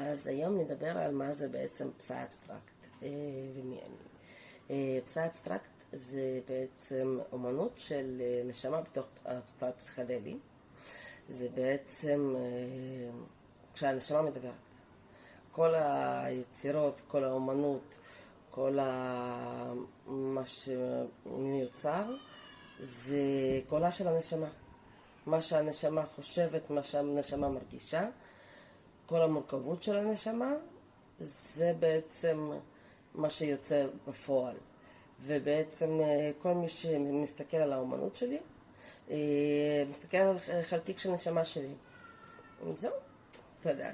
אז היום נדבר על מה זה בעצם פסאי אבסטרקט ומי אני. פסאי אבסטרקט זה בעצם אומנות של נשמה בתוך אבסטרקט פסיכדלי. זה בעצם כשהנשמה מדברת. כל היצירות, כל האומנות, כל מה שמיוצר זה קולה של הנשמה. מה שהנשמה חושבת, מה שהנשמה מרגישה, כל המורכבות של הנשמה, זה בעצם מה שיוצא בפועל. ובעצם כל מי שמסתכל על האומנות שלי, מסתכל על חלקיק של נשמה שלי. זהו, תודה.